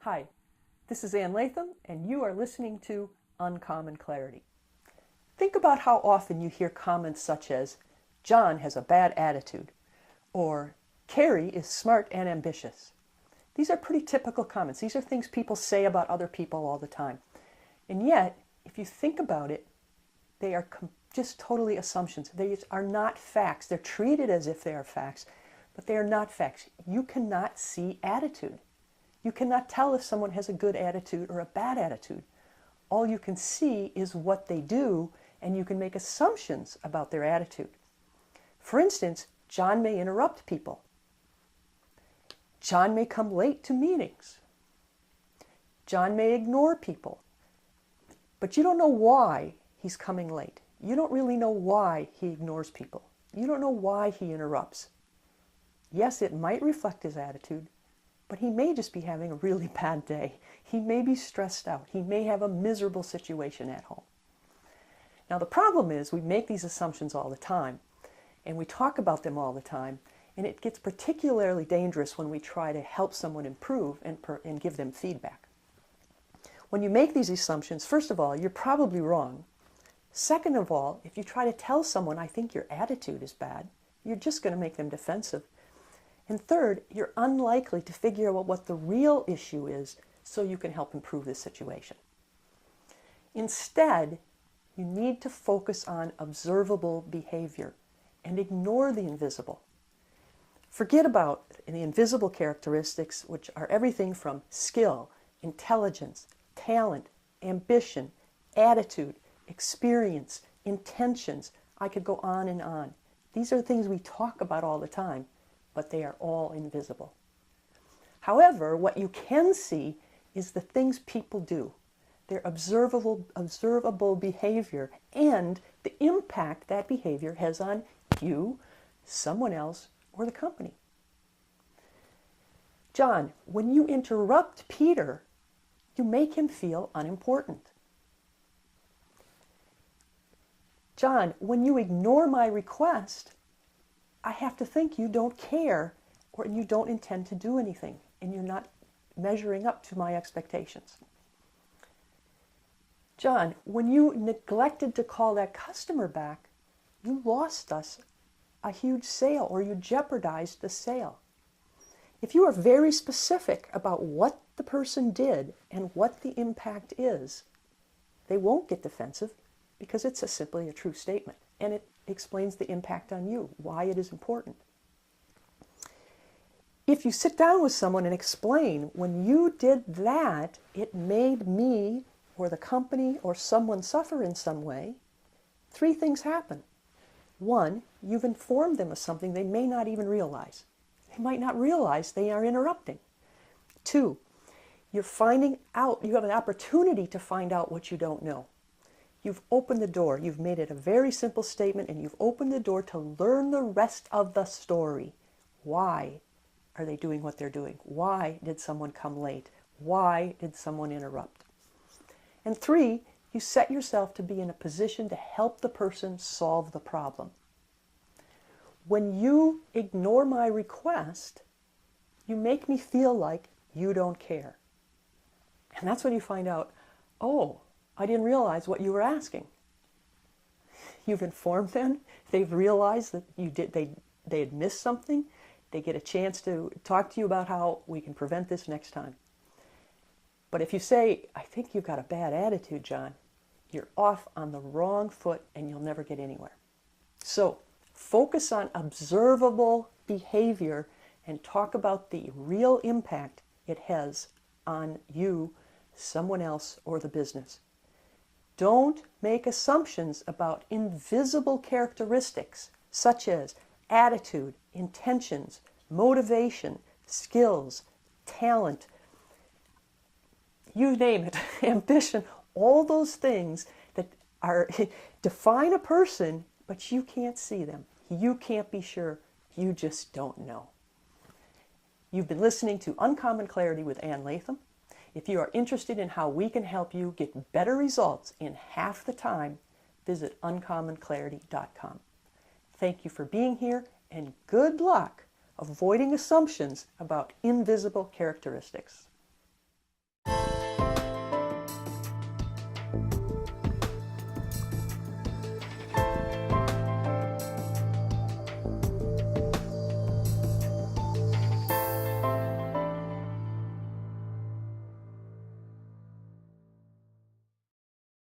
Hi, this is Ann Latham, and you are listening to Uncommon Clarity. Think about how often you hear comments such as, John has a bad attitude, or Carrie is smart and ambitious. These are pretty typical comments. These are things people say about other people all the time. And yet, if you think about it, they are just totally assumptions. They are not facts. They're treated as if they are facts, but they are not facts. You cannot see attitude. You cannot tell if someone has a good attitude or a bad attitude. All you can see is what they do, and you can make assumptions about their attitude. For instance, John may interrupt people. John may come late to meetings. John may ignore people. But you don't know why he's coming late. You don't really know why he ignores people. You don't know why he interrupts. Yes, it might reflect his attitude, but he may just be having a really bad day. He may be stressed out. He may have a miserable situation at home. Now the problem is we make these assumptions all the time, and we talk about them all the time, and it gets particularly dangerous when we try to help someone improve and give them feedback. When you make these assumptions, first of all, you're probably wrong. Second of all, if you try to tell someone, I think your attitude is bad, you're just going to make them defensive. And third, you're unlikely to figure out what the real issue is so you can help improve the situation. Instead, you need to focus on observable behavior and ignore the invisible. Forget about the invisible characteristics, which are everything from skill, intelligence, talent, ambition, attitude, experience, intentions. I could go on and on. These are things we talk about all the time, but they are all invisible. However, what you can see is the things people do, their observable behavior, and the impact that behavior has on you, someone else, or the company. John, when you interrupt Peter, you make him feel unimportant. John, when you ignore my request, I have to think you don't care or you don't intend to do anything and you're not measuring up to my expectations. John, when you neglected to call that customer back, you lost us a huge sale or you jeopardized the sale. If you are very specific about what the person did and what the impact is, they won't get defensive because it's simply a true statement and it explains the impact on you, why it is important. If you sit down with someone and explain, when you did that, it made me or the company or someone suffer in some way, three things happen. One, you've informed them of something they may not even realize. They might not realize they are interrupting. Two, you're finding out, you have an opportunity to find out what you don't know. You've opened the door. You've made it a very simple statement, and you've opened the door to learn the rest of the story. Why are they doing what they're doing? Why did someone come late? Why did someone interrupt? And three, you set yourself to be in a position to help the person solve the problem. When you ignore my request, you make me feel like you don't care. And that's when you find out, oh, I didn't realize what you were asking. You've informed them. They've realized that they had missed something. They get a chance to talk to you about how we can prevent this next time. But if you say, I think you've got a bad attitude, John, you're off on the wrong foot and you'll never get anywhere. So focus on observable behavior and talk about the real impact it has on you, someone else, or the business. Don't make assumptions about invisible characteristics such as attitude, intentions, motivation, skills, talent, you name it, ambition, all those things that are define a person, but you can't see them. You can't be sure. You just don't know. You've been listening to Uncommon Clarity with Ann Latham. If you are interested in how we can help you get better results in half the time, visit uncommonclarity.com. Thank you for being here, and good luck avoiding assumptions about invisible characteristics.